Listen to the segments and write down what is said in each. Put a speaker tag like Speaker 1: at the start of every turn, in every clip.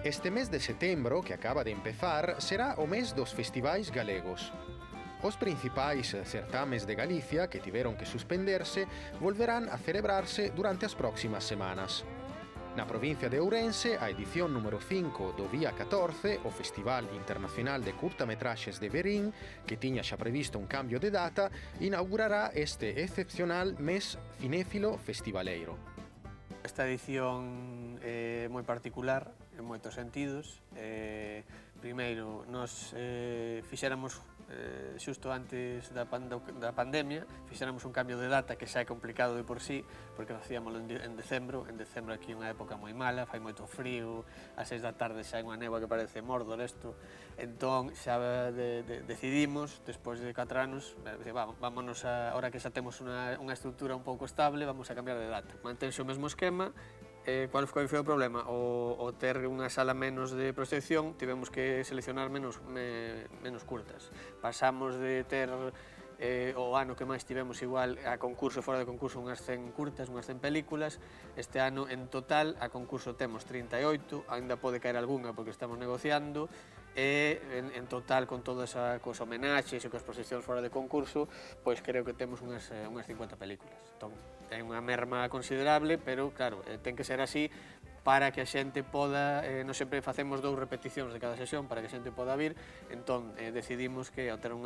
Speaker 1: Este mes de setembro, que acaba de empezar, será o mes dos festivais galegos. Os principais certames de Galicia, que tiveron que suspenderse, volverán a celebrarse durante as próximas semanas. Na provincia de Ourense, a edición número 5 do Vía 14, o Festival Internacional de Curtametraxes de Verín, que tiña xa previsto un cambio de data, inaugurará este excepcional mes cinéfilo festivaleiro.
Speaker 2: Esta edición é moi particular en moitos sentidos. Primeiro, nos fixéramos xusto antes da pandemia, fixéramos un cambio de data que xa é complicado de por sí, porque facíamoslo en decembro. En decembro aquí é unha época moi mala, fai moito frío, ás 6 da tarde xa hai unha néboa que parece Mordor isto. Entón xa decidimos, despois de 4 anos, vámonos ahora que xa temos unha estrutura un pouco estable, vamos a cambiar de data. Mantense o mesmo esquema. Qual foi o problema? O ter unha sala menos de proxección, tivemos que seleccionar menos curtas. Pasamos de ter o ano que máis tivemos igual a concurso, fora de concurso, unhas 100 curtas, unhas 100 películas. Este ano, en total, a concurso temos 38, ainda pode caer algunha porque estamos negociando, e en total, con todas as homenaxes e coas proxeccións fora de concurso, pois creo que temos unhas 50 películas. Entón, é unha merma considerable, pero claro, ten que ser así para que a xente poda, non sempre facemos 2 repeticións de cada sesión para que a xente poda vir, entón decidimos que ao ter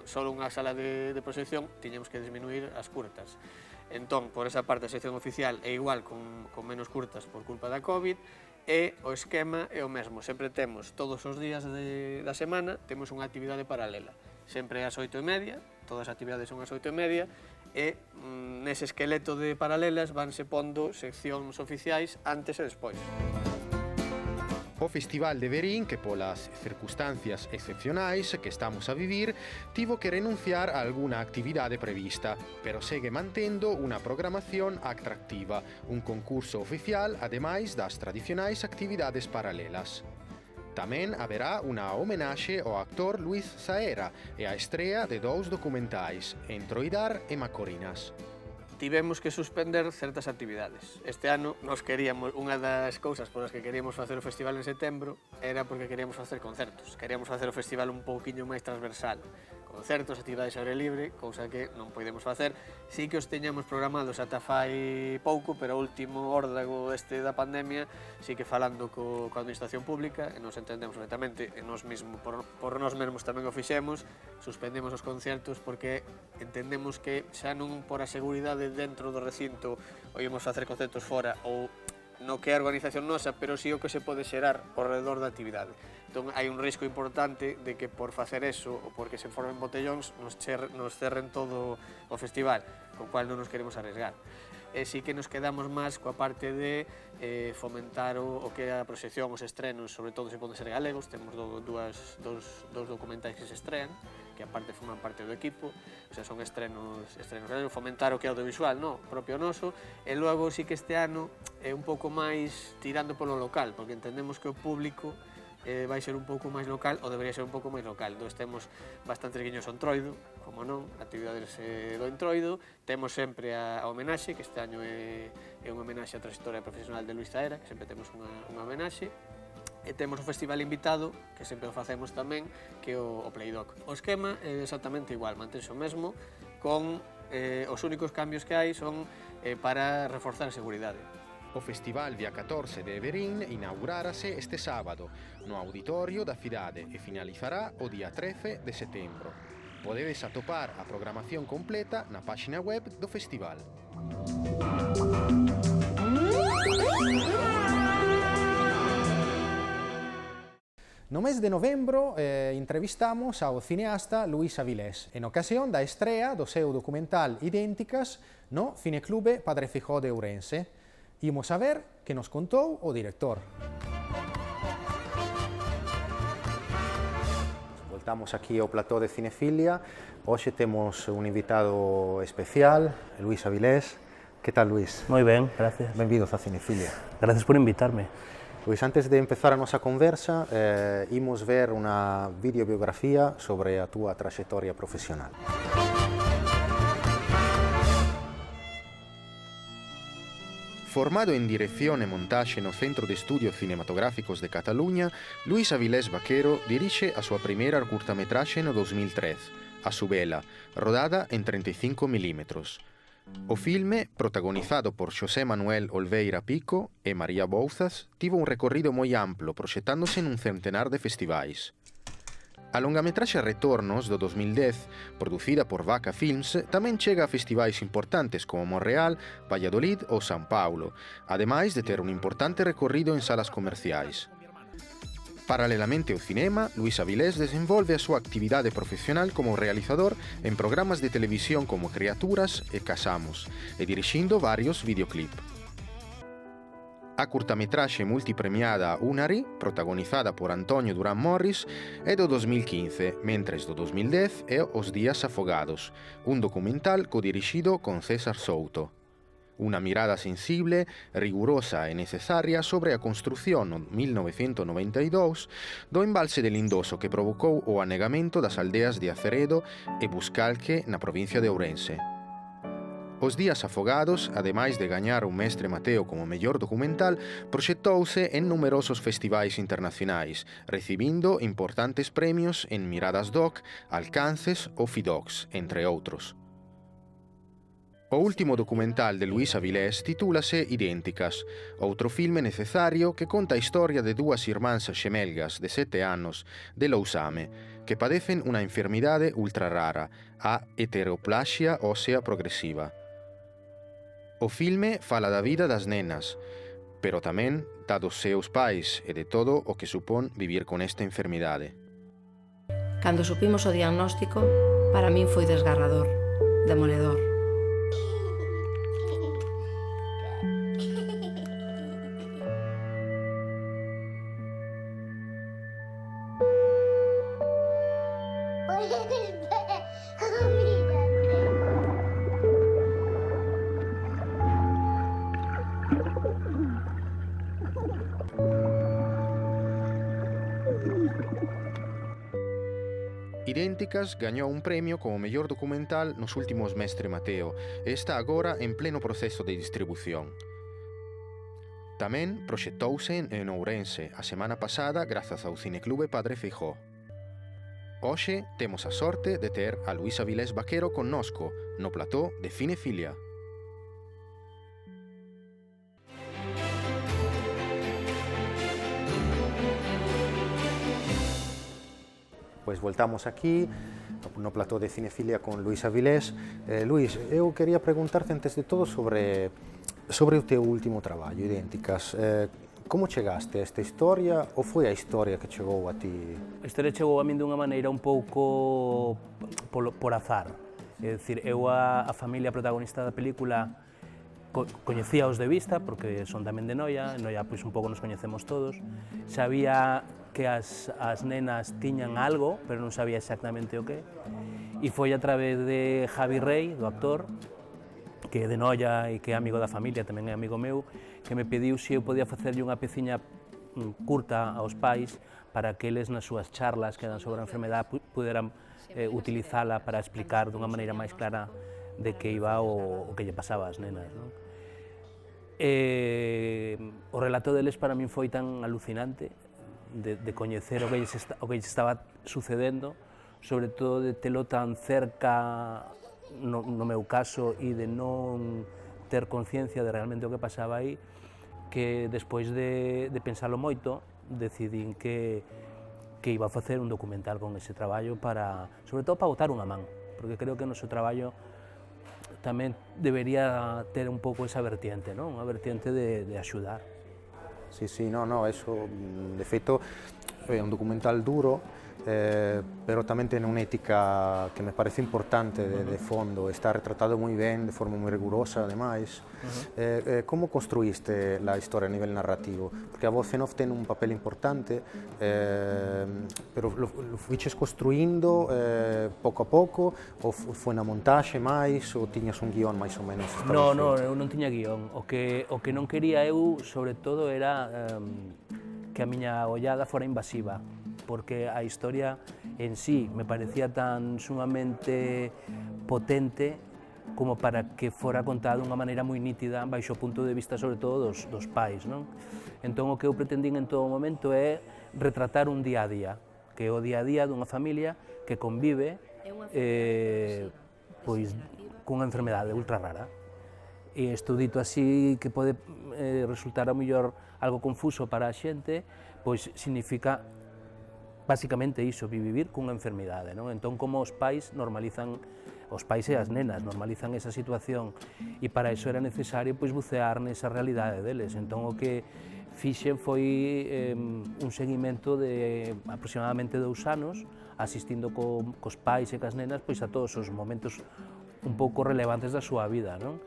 Speaker 2: solo unha sala de proxección tiñamos que disminuir as curtas. Entón, por esa parte, a sección oficial é igual con menos curtas por culpa da COVID, e o esquema é o mesmo. Sempre temos, todos os días da semana, temos unha actividade paralela. Sempre ás 8:30, todas as actividades son ás 8:30, e nese esqueleto de paralelas vanse pondo seccións oficiais antes e despois.
Speaker 1: O Festival de Verín, que polas circunstancias excepcionais que estamos a vivir, tivo que renunciar a algunha actividade prevista, pero segue mantendo unha programación atractiva, un concurso oficial, ademais das tradicionais actividades paralelas. Tamén haberá unha homenaxe ao actor Luís Saera e a estrea de 2 documentais, Entroidar e Macorinas.
Speaker 2: Tivemos que suspender certas actividades. Este ano nos queríamos, unha das cousas polas que queríamos facer o festival en setembro era porque queríamos facer concertos. Queríamos facer o festival un pouquiño máis transversal. Concertos, actividades ao aire libre, cousa que non podemos facer. Sí que os teñamos programados ata fai pouco, pero o último órdago da pandemia, sí que falando coa administración pública, e nos entendemos perfectamente, e nos mesmo, por nós mesmos tamén o fixemos, suspendemos os concertos porque entendemos que xa non por a seguridade dentro do recinto ou íamos facer concertos fora ou no que é a organización nosa, pero sí o que se pode xerar ao redor da actividade. Entón, hai un risco importante de que por facer eso ou porque se formen botellóns nos cerren todo o festival, co cual non nos queremos arriesgar. Sí que nos quedamos máis coa parte de fomentar o que é a proxección, os estrenos, sobre todo se poden ser galegos. Temos dous documentais que se estrean, que aparte forman parte do equipo, o sea, son estrenos galegos, fomentar o que é audiovisual, propio noso, e logo sí que este ano é un pouco máis tirando polo local, porque entendemos que o público vai ser un pouco máis local, ou debería ser un pouco máis local. Entón, temos bastantes guiños ao Entroido, como non, actividades do Entroido. Temos sempre a homenaxe, que este año é unha homenaxe á trayectoria profesional de Luís Saera, que sempre temos unha homenaxe. E temos o festival invitado, que sempre o facemos tamén, que é o Playdoc. O esquema é exactamente igual, mantense o mesmo, con os únicos cambios que hai son para reforzar a seguridade.
Speaker 1: O Festival Vía 14 de Verín inaugurarase este sábado no auditorio da cidade e finalizará o día 13 de setembro. Podedes atopar a programación completa na páxina web do festival. No mes de novembro entrevistamos ao cineasta Luís Avilés en ocasión da estrea do seu documental Idénticas no Cineclube Padre Fijó de Ourense. Imos a ver que nos contou o director. Voltamos aquí ao plató de Cinefilia. Hoxe temos un invitado especial, Luís Avilés. Que tal, Luís?
Speaker 3: Moi ben, gracias.
Speaker 1: Benvidos a Cinefilia.
Speaker 3: Gracias por invitarme.
Speaker 1: Luís, antes de empezar a nosa conversa, imos ver unha videobiografía sobre a túa traxectoria profesional. Formado en dirección e montaxe no Centro de Estudios Cinematográficos de Cataluña, Luis Avilés Vaquero dirixe a súa primeira curtametraxe no 2003, A Subela, rodada en 35 milímetros. O filme, protagonizado por Xosé Manuel Olveira Pico e María Bouzas, tivo un recorrido moi amplo, proxectándose nun centenar de festivais. A longametraxe Retornos, do 2010, producida por Vaca Films, tamén chega a festivais importantes como Montreal, Valladolid ou São Paulo, ademais de ter un importante recorrido en salas comerciais. Paralelamente ao cinema, Luis Avilés desenvolve a súa actividade profesional como realizador en programas de televisión como Criaturas e Casamos, e dirixindo varios videoclip. A curtametraxe multipremiada Unari, protagonizada por Antonio Durán Morris, é do 2015, mentres do 2010 é Os Días Afogados, un documental codirixido con César Souto. Unha mirada sensible, rigurosa e necesaria sobre a construción no 1992 do embalse de Lindoso que provocou o anegamento das aldeas de Aceredo e Buscalque na provincia de Ourense. Os Días Afogados, ademais de gañar un Mestre Mateo como mellor documental, proxectouse en numerosos festivais internacionais, recibindo importantes premios en Miradas Doc, Alcances ou Fidox, entre outros. O último documental de Luis Avilés titúlase Idénticas, outro filme necesario que conta a historia de dúas irmáns xemelgas de 7 anos de Lousame, que padecen unha enfermidade ultra rara, a heteroplasia ósea progresiva. O filme fala da vida das nenas, pero tamén da dos seus pais e de todo o que supón vivir con esta enfermidade.
Speaker 3: Cando supimos o diagnóstico, para min foi desgarrador, demoledor.
Speaker 1: Idénticas gañou un premio como mellor documental nos últimos Mestre Mateo e está agora en pleno proceso de distribución. Tamén proxectouse en Ourense a semana pasada grazas ao Cineclube Padre Feijó. Hoxe temos a sorte de ter a Luis Avilés Vaquero connosco no plató de Cinefilia. Pois voltamos aquí no plató de Cinefilia con Luis Avilés. Luis, eu quería preguntarte antes de todo sobre o teu último traballo, Idénticas. Como chegaste a esta historia ou foi a historia que chegou a ti?
Speaker 4: A historia chegou a min dunha maneira un pouco por azar. É dicir, eu a familia protagonista da película coñecíaos de vista, porque son tamén de Noia, en Noia pois un pouco nos coñecemos todos. Sabía que as nenas tiñan algo, pero non sabía exactamente o que. E foi a través de Javi Rey, do actor, que é de Noia e que é amigo da familia, tamén é amigo meu, que me pediu se eu podía facerlle unha peciña curta aos pais para que eles nas súas charlas que dan sobre a enfermedade puderan utilizala para explicar dunha maneira máis clara de que iba o que lle pasaba ás nenas, non? O relato deles para min foi tan alucinante de coñecer o que lles estaba sucedendo, sobre todo de telo tan cerca no meu caso e de non ter conciencia de realmente o que pasaba aí, que despois de pensalo moito decidín que iba a facer un documental con ese traballo para, sobre todo para botar unha man, porque creo que o noso traballo tamén debería ter un pouco esa vertiente, non? Unha vertiente de axudar.
Speaker 1: Sí, eso, de feito, é un documental duro, pero tamén ten unha ética que me parece importante de fondo, está retratado moi ben, de forma moi rigurosa, ademais. Como construíste a historia a nivel narrativo? Porque a voz en off ten un papel importante, pero lo fiches construindo pouco a pouco, ou foi na montaxe máis, ou tiñas un guión máis ou menos establecido?
Speaker 4: Non, eu non tiña guión. O que non quería eu, sobre todo, era que a miña ollada fora invasiva, porque a historia en sí me parecía tan sumamente potente como para que fora contada dunha maneira moi nítida baixo o punto de vista sobre todo dos pais, non? Entón o que eu pretendín en todo momento é retratar un día a día, que é o día a día dunha familia que convive pois cunha enfermedade ultra rara. E isto dito así, que pode resultar a mellor algo confuso para a xente, pois significa basicamente iso, vivir cunha enfermidade, non? Entón, como os pais normalizan, os pais e as nenas normalizan esa situación, e para iso era necesario pois bucear nesa realidade deles. Entón, o que fixen foi un seguimento de aproximadamente 2 anos, asistindo cos pais e cas nenas pois a todos os momentos un pouco relevantes da súa vida, non?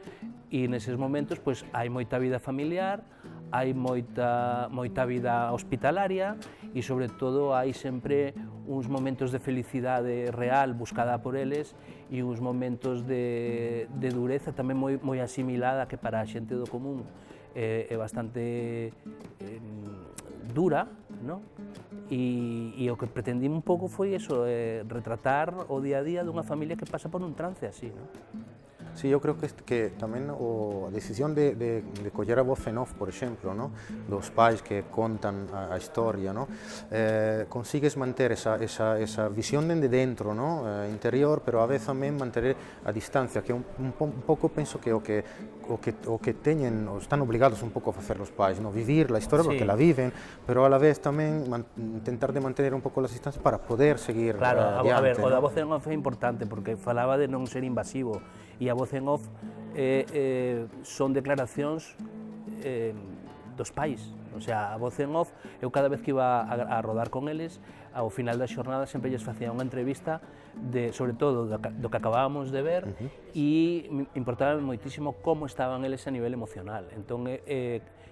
Speaker 4: E neses momentos pois hai moita vida familiar, hai moita vida hospitalaria e sobre todo hai sempre uns momentos de felicidade real buscada por eles e uns momentos de dureza tamén moi asimilada, que para a xente do común é bastante dura, non? E o que pretendí un pouco foi eso, retratar o día a día dunha familia que pasa por un trance así, non?
Speaker 1: Sí, yo creo que tamén a decisión de coller a voz en off, por exemplo, ¿no? Dos pais que contan a historia, ¿no? Consigues manter esa visión dende dentro, ¿no? Interior, pero a vez tamén manter a distancia, que un pouco penso que o que teñen, están obligados un pouco a facer os pais, ¿no? Vivir a historia porque la viven, pero a la vez tamén intentar de manter un pouco as distancias para poder seguir adiante.
Speaker 4: A ver, o da voz en off é importante porque falaba de non ser invasivo, e a voz en off son declaracións dos pais. O sea, a voz en off, eu cada vez que iba a rodar con eles, ao final da xornada sempre lles facía unha entrevista sobre todo do que acabábamos de ver e importaba moitísimo como estaban eles a nivel emocional. Entón,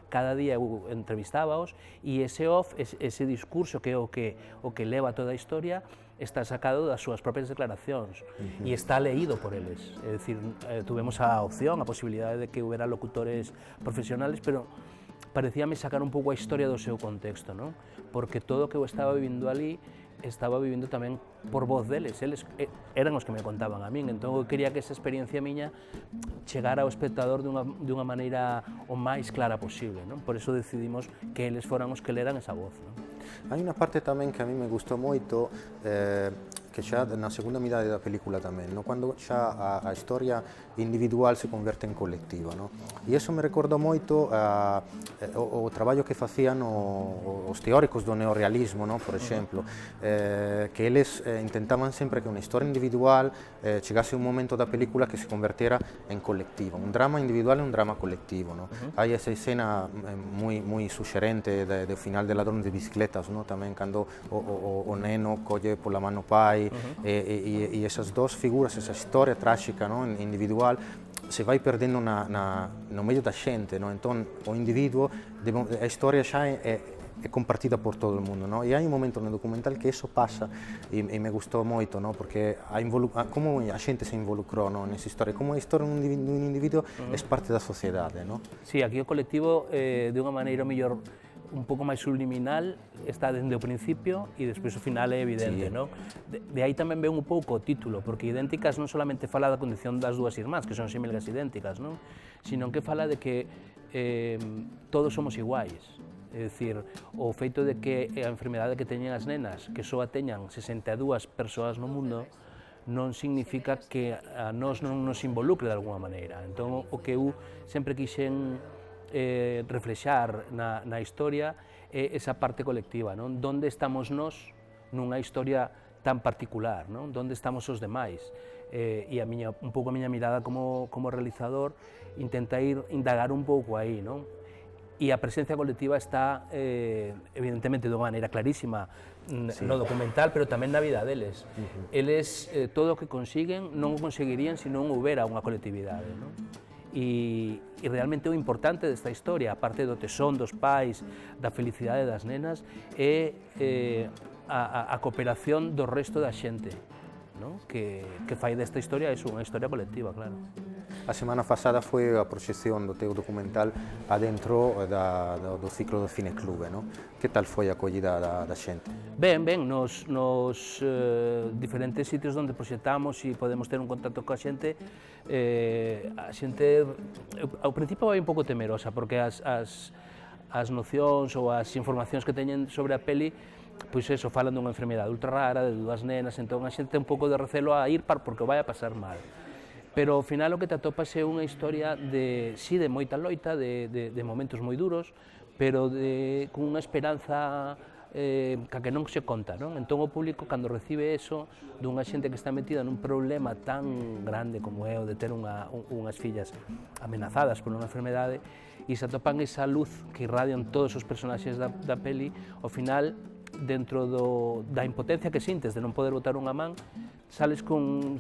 Speaker 4: cada día eu entrevistábaos e ese off, ese discurso que é o que leva toda a historia, está sacado das súas propias declaracións e está leído por eles. É dicir, tuvemos a opción, a posibilidade de que houbera locutores profesionales, pero parecíame sacar un pouco a historia do seu contexto, non? Porque todo o que eu estaba vivindo ali, estaba vivindo tamén por voz deles. Eles eran os que me contaban a min, entón eu quería que esa experiencia miña chegara ao espectador dunha maneira o máis clara posible, non? Por eso decidimos que eles foran os que leran esa voz, non?
Speaker 1: Hai unha parte tamén que a mí me gustou moito, que xa na segunda mitad da película tamén, no? Cando xa a historia individual se converte en colectiva, no? E iso me recorda moito o traballo que facían os teóricos do neorrealismo, no? Por exemplo, que eles intentaban sempre que unha historia individual chegase un momento da película que se convertera en colectiva, un drama individual e un drama colectivo, no? Hai esa escena moi suxerente do final de Ladrón de Bicicletas, no? Tamén cando o neno colle pola mano pai e esas dos figuras, esa historia tráxica, no? Individual, se vai perdendo no medio da xente, no? Entón o individuo, a historia xa é compartida por todo o mundo, no? E hai un momento no documental que eso pasa e me gustou moito, no? Porque como a xente se involucrou, no? Nesa historia, como a historia dun individuo é parte da sociedade, no?
Speaker 4: Sí, aquí o colectivo de unha maneira mellor un pouco máis subliminal está dende o principio e despois o final é evidente, non? De aí tamén ven un pouco o título, porque idénticas non solamente fala da condición das dúas irmás, que son símilgas idénticas, non? Sino que fala de que todos somos iguais. É dicir, o feito de que a enfermedade que teñen as nenas, que só a teñan 62 persoas no mundo, non significa que a nós non nos involucre de alguma maneira. Entón, o que eu sempre quixen reflexar na historia é esa parte colectiva, non? Donde estamos nós nunha historia tan particular, non? Donde estamos os demais? E un pouco a miña mirada como realizador intenta indagar un pouco aí, non? E a presencia colectiva está, evidentemente, de unha maneira clarísima no documental, pero tamén na vida deles. Eles, todo o que consiguen, non o conseguirían se non houbera unha colectividade, non? E realmente o importante desta historia, aparte do tesón dos pais, da felicidade das nenas, é a cooperación do resto da xente. non? Que fai desta historia unha historia colectiva, claro.
Speaker 1: A semana pasada foi a proxección do teu documental adentro do ciclo do Cine Clube, non? Que tal foi a acollida da xente?
Speaker 4: Ben, nos diferentes sitios onde proxectamos e podemos ter un contacto coa xente, a xente ao principio vai un pouco temerosa, porque as nocións ou as informacións que teñen sobre a peli, pois eso, falan dunha enfermedade ultra rara, de dúas nenas, entón a xente ten un pouco de recelo a ir porque vai a pasar mal. Pero ao final o que te atopas é unha historia de moita loita, de momentos moi duros, pero con unha esperanza ca que non se conta, non? Entón o público, cando recibe eso dunha xente que está metida nun problema tan grande como é o de ter unhas fillas amenazadas por unha enfermedade, e se atopan esa luz que irradian todos os personaxes da peli, ao final, dentro da impotencia que sintes de non poder botar unha man, sales con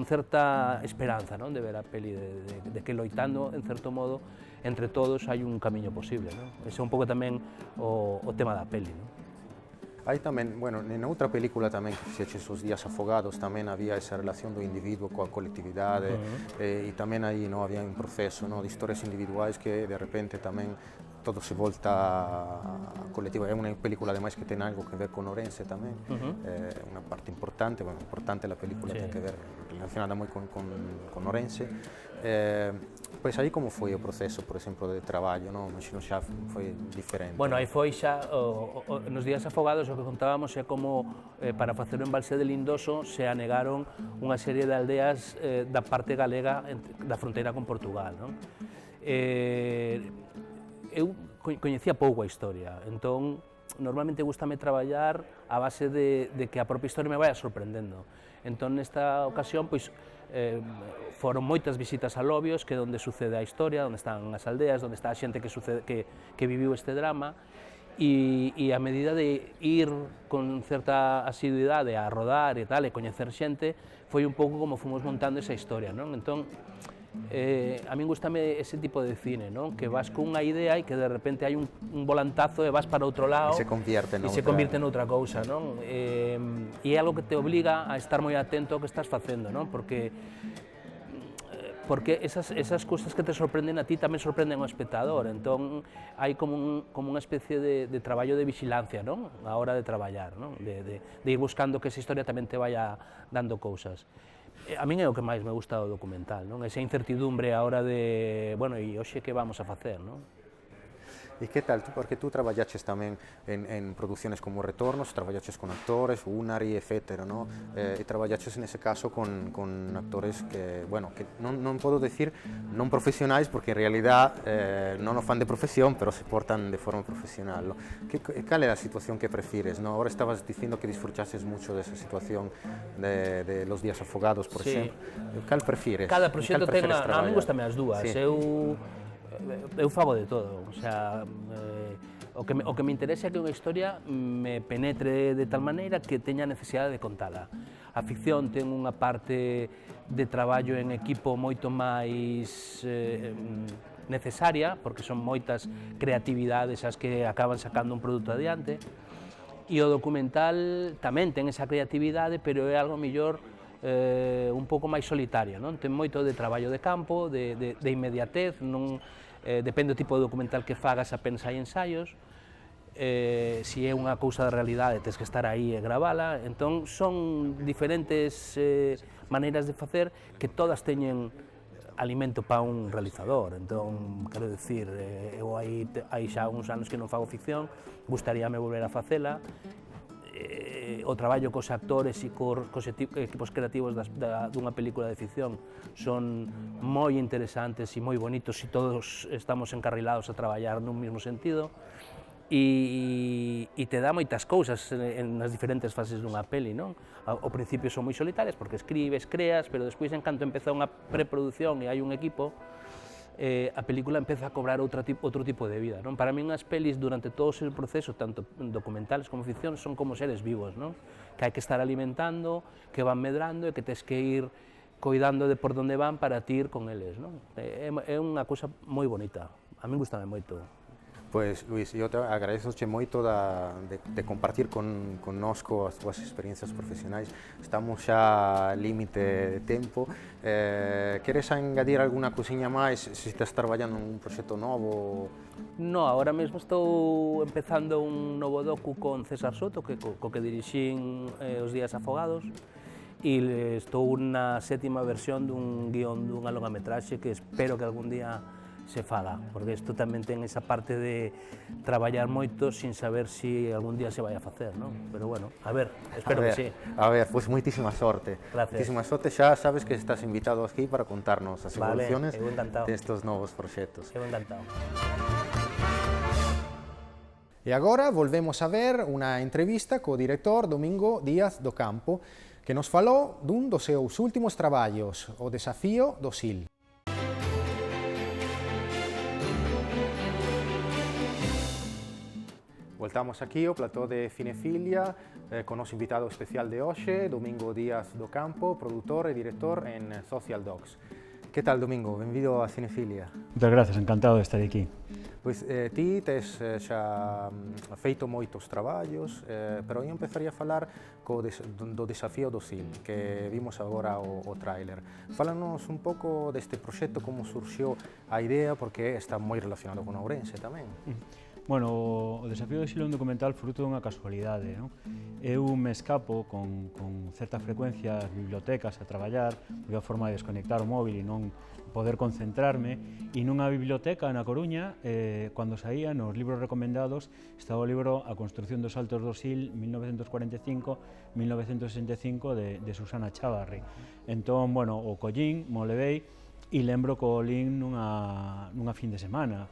Speaker 4: certa esperanza, non? De ver a peli, de que loitando, en certo modo, entre todos hai un camiño posible, non? Ese é un pouco tamén o tema da peli, non?
Speaker 1: Hai tamén, bueno, en outra película tamén que fixeches Os días afogados, tamén había esa relación do individuo coa colectividade, e tamén aí non había un proceso, de historias individuais que de repente tamén todo se volta colectivo. É unha película ademais que ten algo que ver con Ourense tamén, unha parte importante, bueno, importante a película, ten que ver relacionada moi con Ourense. Pois aí como foi o proceso, por exemplo, de traballo, non? Imagino xa foi diferente.
Speaker 4: Bueno, aí foi xa, nos días afogados o que contábamos é como para facer o embalse de Lindoso se anegaron unha serie de aldeas da parte galega da fronteira con Portugal, non? Eu coñecía pouco a historia, entón normalmente gustame traballar a base de que a propia historia me vaya sorprendendo. Entón nesta ocasión pois foron moitas visitas a Lobios, que é onde sucede a historia, onde están as aldeas, onde está a xente que viviu este drama, e a medida de ir con certa asiduidade a rodar e tal, e coñecer xente, foi un pouco como fomos montando esa historia, non? Entón, a min gustame ese tipo de cine, non? Que vas cunha idea e que de repente hai un volantazo e vas para outro lado
Speaker 1: e se convierte
Speaker 4: noutra cousa, non? E é algo que te obliga a estar moi atento ao que estás facendo, non? Porque esas cousas que te sorprenden a ti tamén sorprenden ao espectador, entón hai como unha especie de traballo de vigilancia, non? A hora de traballar, non? De ir buscando que esa historia tamén te vaya dando cousas. A min é o que máis me gusta do documental, non? Esa incertidumbre a hora de, bueno, e hoxe que vamos a facer, non?
Speaker 1: E que tal? Porque tú traballaches tamén en produciones como Retornos, traballaches con actores, Unari, etc., ¿no? E traballaches nese caso con actores que, bueno, que non podo decir non profesionais, porque en realidad non o fan de profesión, pero se portan de forma profesional, ¿no? Cal é a situación que prefires, ¿no? Ahora estabas dicindo que disfrutaches mucho desa situación de Los días afogados, por exemplo. Cal prefires?
Speaker 4: Cada proxecto ten, a mí gustame as dúas. Eu fago de todo, o sea, o que me interesa é que unha historia me penetre de tal maneira que teña necesidade de contala. A ficción ten unha parte de traballo en equipo moito máis necesaria, porque son moitas creatividades as que acaban sacando un produto adiante, e o documental tamén ten esa creatividade, pero é algo mellor un pouco máis solitario, non? Ten moito de traballo de campo, de inmediatez, non depende do tipo de documental que fagas, apenas hai ensaios, se é unha cousa de realidade tens que estar aí e gravala, entón son diferentes maneiras de facer que todas teñen alimento para un realizador, entón, quero dicir, eu hai xa uns anos que non fago ficción, gustaríame volver a facela, o traballo cos actores e cos equipos creativos dunha película de ficción son moi interesantes e moi bonitos e todos estamos encarrilados a traballar nun mesmo sentido e te dá moitas cousas nas diferentes fases dunha peli, non? Ao principio son moi solitarias porque escribes, creas, pero despois en canto empeza unha preproducción e hai un equipo, a película empeza a cobrar outro tipo de vida, non? Para min as pelis durante todo ese proceso, tanto documentales como ficción, son como seres vivos, non? Que hai que estar alimentando, que van medrando e que tens que ir coidando de por donde van para ti ir con eles, non? É unha cousa moi bonita, a min gustame moito.
Speaker 1: Pois, Luís, eu te agradeço-te moito de compartir connosco as túas experiencias profesionais. Estamos xa al límite de tempo. Queres engadir alguna cousiña máis se estás traballando en un proxecto novo?
Speaker 4: No, ahora mesmo estou empezando un novo docu con César Soto, co que dirixín Os días afogados, e estou na 7ª versión dun guión dunha longametraxe que espero que algún día se faga, porque isto tamén ten esa parte de traballar moito sin saber si algún día se vai a facer, non? Pero bueno, a ver, espero que sí.
Speaker 1: A ver, pois moitísima sorte.
Speaker 4: Gracias.
Speaker 1: Moitísima sorte, xa sabes que estás invitado aquí para contarnos as evoluciones destes novos proxectos.
Speaker 4: Eu encantado.
Speaker 1: E agora volvemos a ver unha entrevista co director Domingo Díaz do Campo, que nos falou dun dos seus últimos traballos, O desafío do Sil. Voltamos aquí ao plató de Cinefilia con o noso invitado especial de hoxe, Domingo Díaz do Campo, produtor e director en Social Dogs. Que tal, Domingo? Benvido a Cinefilia.
Speaker 5: Moitas gracias, encantado de estar aquí.
Speaker 1: Pois ti tes xa feito moitos traballos, pero eu empezaría a falar do desafío do Sil, que vimos agora o tráiler. Fálanos un pouco deste proxecto, como surxiu a idea, porque está moi relacionado con Ourense tamén.
Speaker 5: Bueno, o desafío do Sil é un documental fruto dunha casualidade, non? Eu me escapo con certa frecuencia ás bibliotecas a traballar, porque é a forma de desconectar o móvil e non poder concentrarme, e nunha biblioteca na Coruña, cando saía nos libros recomendados, estaba o libro A construcción dos Saltos do Sil, 1945-1965, de Susana Chávarri. Entón, bueno, o collín, mo levei, e lembro que o lín nunha fin de semana.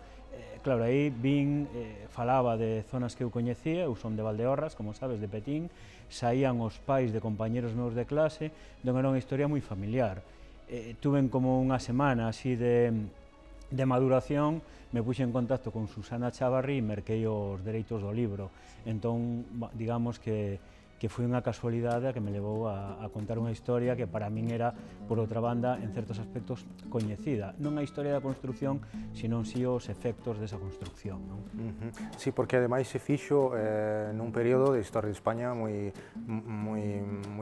Speaker 5: Claro, aí vin, falaba de zonas que eu coñecía, eu son de Valdeorras, como sabes, de Petín, saían os pais de compañeros meus de clase, donde era unha historia moi familiar. Tuven como unha semana así de maduración, me puxe en contacto con Susana Chávarri e merquei os dereitos do libro. Entón, digamos que foi unha casualidade que me levou a contar unha historia que para min era, por outra banda, en certos aspectos coñecida. Non a historia da construcción, sino si os efectos desa construcción.
Speaker 1: Sí, porque ademais se fixo nun período de historia de España moi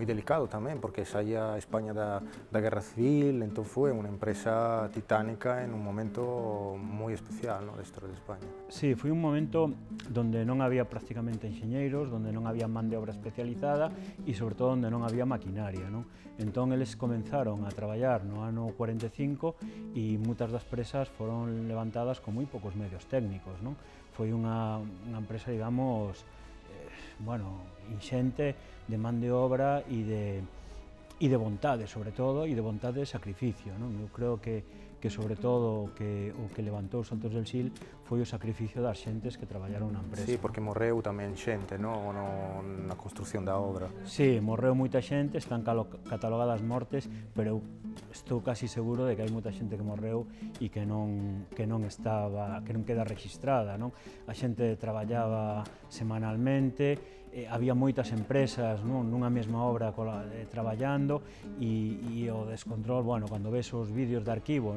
Speaker 1: delicado tamén, porque saía España da Guerra Civil, entón foi unha empresa titánica en un momento moi especial da historia de España.
Speaker 5: Sí, foi un momento donde non había prácticamente enxeñeiros, donde non había man de obra especializada e, sobre todo, onde non había maquinaria. Entón, eles comenzaron a traballar no ano 45 e moitas das presas foron levantadas con moi poucos medios técnicos. Foi unha empresa, digamos, inxente de man de obra e de vontade, sobre todo, e de vontade de sacrificio. Eu creo que sobre todo o que levantou os Saltos del Sil foi o sacrificio das xentes que traballaron na empresa.
Speaker 1: Sí, porque morreu tamén xente na construción da obra.
Speaker 5: Sí, morreu moita xente, están catalogadas mortes, pero eu estou casi seguro de que hai moita xente que morreu e que non queda registrada. A xente traballaba semanalmente, había moitas empresas nunha mesma obra traballando e o descontrol, cando ves os vídeos de arquivo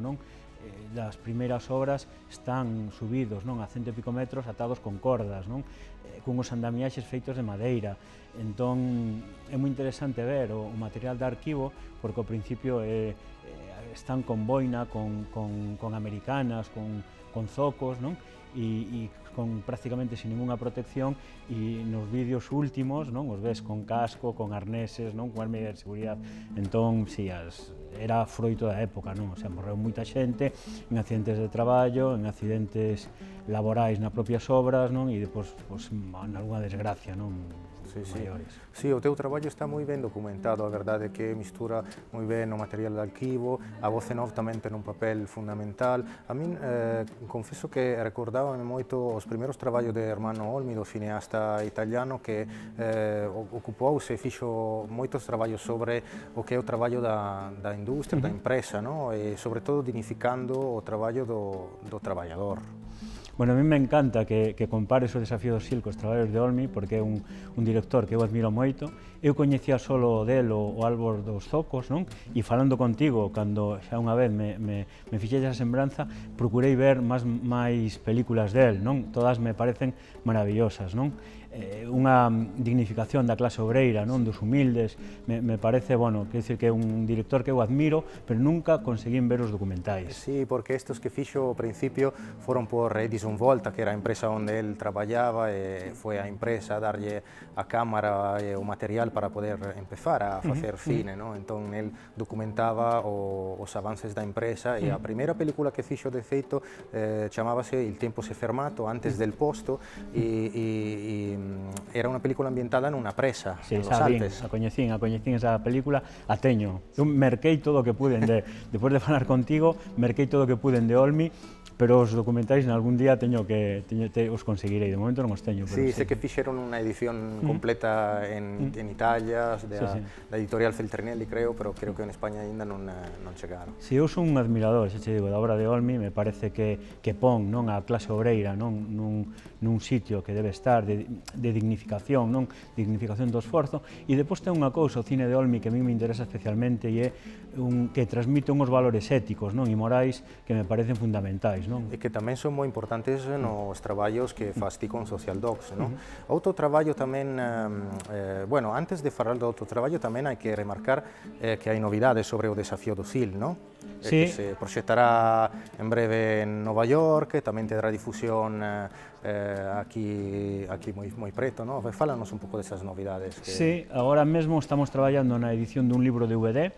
Speaker 5: das primeiras obras están subidos a 100 e pico metros atados con cordas, cunhos andamiaxes feitos de madeira. Entón é moi interesante ver o material de arquivo, porque ao principio están con boina, con americanas, con zocos, e con prácticamente sin ninguna protección, e nos vídeos últimos os ves con casco, con arneses, con as medidas de seguridade. Entón, si, era froito da época, morreu moita xente en accidentes de traballo, en accidentes laborais nas propias obras, e depois, en algunha desgracia, maiores.
Speaker 1: Sí, o teu traballo está moi ben documentado, a verdade é que mistura moi ben o material de arquivo, a voz en off tamén ten un papel fundamental. A min, confeso que recordábame moito os primeiros traballos de Ermanno Olmi, do cineasta italiano, que ocupouse e fixo moitos traballos sobre o que é o traballo da industria, da empresa, e sobre todo dignificando o traballo do traballador.
Speaker 5: Bueno, a mí me encanta que compares o Desafío do Sil cos traballos de Olmi, porque é un director que eu admiro moito. Eu coñecía solo del o Árbol dos Zocos, non? E falando contigo, cando xa unha vez me fixei esa sembranza, procurei ver máis películas del, non? Todas me parecen maravillosas, non? Unha dignificación da clase obreira, non? Dos humildes, me parece, bueno, quer dicir que é un director que eu admiro, pero nunca conseguín ver os documentais.
Speaker 6: Sí, porque estos que fixo ao principio foron por Edison Volta, que era a empresa onde él traballaba, e foi a empresa a darlle a cámara e o material para poder empezar a facer cine, non? Entón, él documentaba os avances da empresa, e a primeira película que fixo, de feito, chamábase Il tempo se fermato, antes del posto, e era unha película ambientada nunha presa,
Speaker 5: Sí,
Speaker 6: en los Alpes.
Speaker 5: a coñecín esa película, a teño. Eu merquei todo o que puden despois de falar contigo, merquei todo o que puden de Olmi, pero os documentais algún día os conseguirei, de momento non os teño.
Speaker 6: Sí, sé que fixeron unha edición completa en Italia, da editorial Feltrinelli, creo, pero creo que en España ainda non chegaron.
Speaker 5: Si, eu son un admirador, xa che digo, da obra de Olmi, me parece que pon non a clase obreira nun sitio que debe estar de dignificación, non? Dignificación do esforzo, e depois ten unha cousa, o cine de Olmi, que a mí me interesa especialmente, e é que transmite uns valores éticos, non? E morais que me parecen fundamentais, non?
Speaker 6: E que tamén son moi importantes nos traballos que fas ti con Social Docs, non? Outro traballo tamén, bueno, antes de falar do outro traballo tamén hai que remarcar que hai novidades sobre o Desafío do Sil, non?
Speaker 5: Sí.
Speaker 6: Que se proxectará en breve en Nova York, tamén terá difusión aquí moi preto, non? Fálanos un pouco desas novidades.
Speaker 5: Sí, agora mesmo estamos traballando na edición dun libro DVD,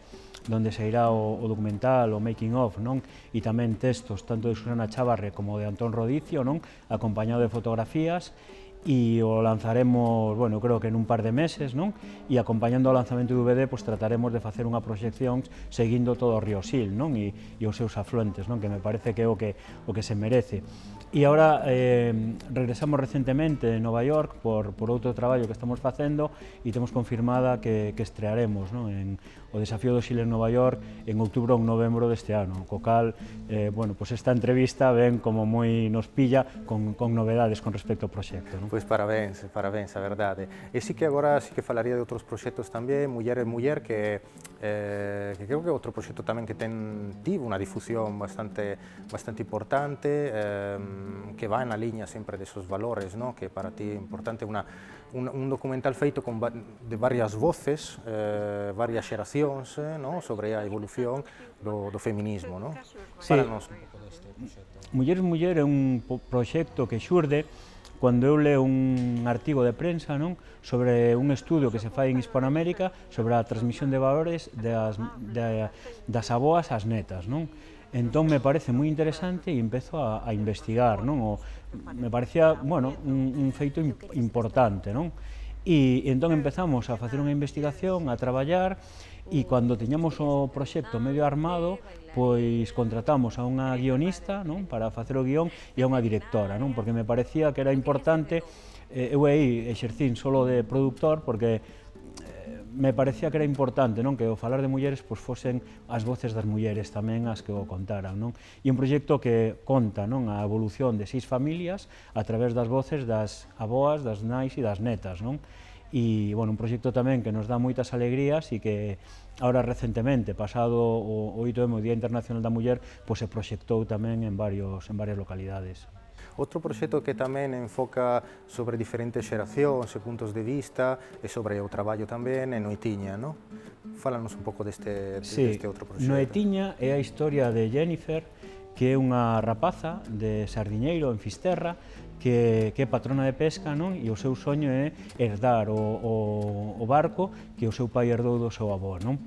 Speaker 5: donde se irá o documental, o making of, non? E tamén textos tanto de Susana Chávarre como de Antón Rodicio, non? Acompañado de fotografías, e o lanzaremos, bueno, creo que en un par de meses, non? E acompañando o lanzamento do DVD, pois trataremos de facer unha proxección seguindo todo o río Sil, non? E os seus afluentes, non? Que me parece que é o que se merece. E agora regresamos recentemente en Nova York por outro traballo que estamos facendo, e temos confirmada que estrearemos, non? En o Desafío do Sil en Nova York en outubro ou novembro deste ano, co cal, bueno, pois esta entrevista ven como moi nos pilla con novedades con respecto ao proxecto, non?
Speaker 6: Pois parabéns, a verdade. E sí que agora sí que falaría de outros proxectos tamén, Muller é Muller, que creo que é outro proxecto tamén que tivo unha difusión bastante importante, que va na liña sempre desos valores, no? Que para ti é importante un documental feito de varias voces, varias xeracións, no? Sobre a evolución do feminismo, no?
Speaker 5: Sí.
Speaker 6: Fálanos un pouco deste proxecto.
Speaker 5: Muller é Muller é un proxecto que xurde cando eu leo un artigo de prensa, non? Sobre un estudio que se fai en Hispanoamérica sobre a transmisión de valores das aboas ás netas, non? Entón me parece moi interesante e empezo a investigar, non? Me parecía, bueno, un feito importante, non? E entón empezamos a facer unha investigación, a traballar, e cando tiñamos o proxecto medio armado, pois contratamos a unha guionista, non? Para facer o guión, e a unha directora, non? Porque me parecía que era importante, eu aí exercín solo de productor, porque me parecía que era importante, non? Que ao falar de mulleres pois fosen as voces das mulleres tamén as que o contaran, non? E un proxecto que conta, non? A evolución de 6 familias a través das voces das aboas, das nais e das netas, non? E, bueno, un proxecto tamén que nos dá moitas alegrías e que ahora recentemente, pasado o 8M, o Día Internacional da Muller, pois se proxectou tamén en varias localidades.
Speaker 6: Outro proxecto que tamén enfoca sobre diferentes xeracións e puntos de vista e sobre o traballo tamén é Noitiña, non? Fálanos un pouco deste outro proxecto.
Speaker 5: Noitiña é a historia de Jennifer, que é unha rapaza de Sardiñeiro, en Fisterra, que é patrona de pesca, non? E o seu soño é herdar o barco que o seu pai herdou do seu avó, non?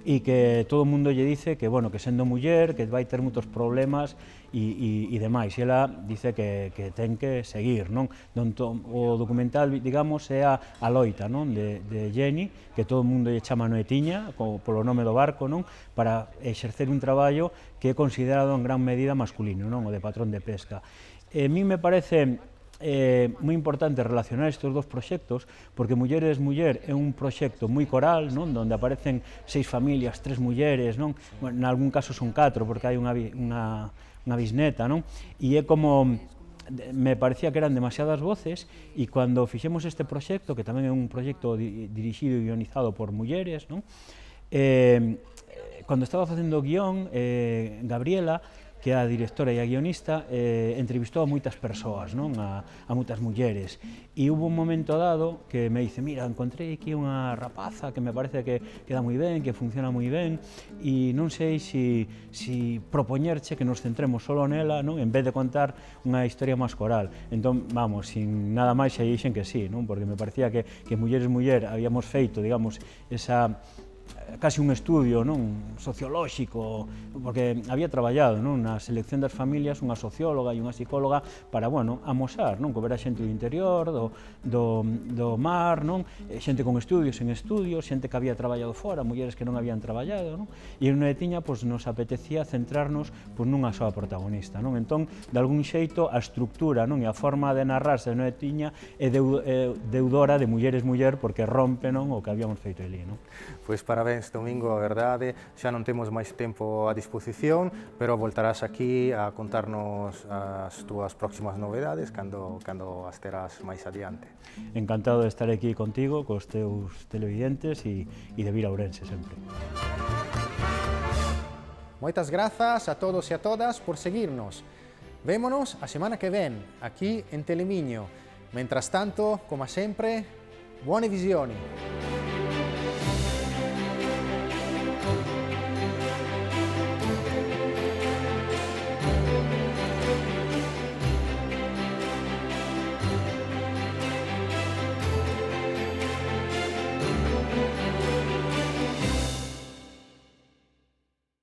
Speaker 5: E que todo o mundo lle dice que, bueno, que sendo muller, que vai ter moitos problemas e demais. E ela dice que ten que seguir, non? O documental, digamos, é a loita, non? De Jenny, que todo o mundo lle chama Noetiña, polo nome do barco, non? Para exercer un traballo que é considerado en gran medida masculino, non? O de patrón de pesca. A mí me parece moi importante relacionar estes dous proxectos, porque Mulleres Muller é un proxecto moi coral, non? Donde aparecen 6 familias, 3 mulleres, non? Bueno, en algún caso son 4, porque hai unha bisneta, non? E é como me parecía que eran demasiadas voces e cando fixemos este proxecto, que tamén é un proxecto dirixido e guionizado por mulleres, non? Cando estaba facendo o guión, Gabriela, que é a directora e a guionista, entrevistou a moitas persoas, non? A moitas mulleres. E hubo un momento dado que me dice, mira, encontrei aquí unha rapaza que me parece que queda moi ben, que funciona moi ben, e non sei si propoñerche que nos centremos solo nela, non? En vez de contar unha historia máis coral. Entón, vamos, sin nada máis, xa dixen que sí, non? Porque me parecía que Mulleres Muller habíamos feito, digamos, esa casi un estudio, non, sociolóxico, porque había traballado, non, na selección das familias unha socióloga e unha psicóloga para, bueno, amosar, non, que ver a xente do interior, do mar, non, xente con estudios, sen estudios, xente que había traballado fora, mulleres que non habían traballado, non, e en Noetiña, pois, nos apetecía centrarnos, pois, nunha soa protagonista, non, entón, de algún xeito, a estructura, non, e a forma de narrarse de Noetiña é deudora de Mulleres Muller, porque rompe, non, o que habíamos feito ali, non.
Speaker 6: Pois parabéns, Domingo, a verdade, xa non temos máis tempo a disposición, pero voltarás aquí a contarnos as túas próximas novedades cando as terás máis adiante.
Speaker 5: Encantado de estar aquí contigo, cos teus televidentes e de vir a Ourense sempre.
Speaker 1: Moitas grazas a todos e a todas por seguirnos. Vémonos a semana que ven, aquí en Telemiño. Mentras tanto, como sempre, buone visioni!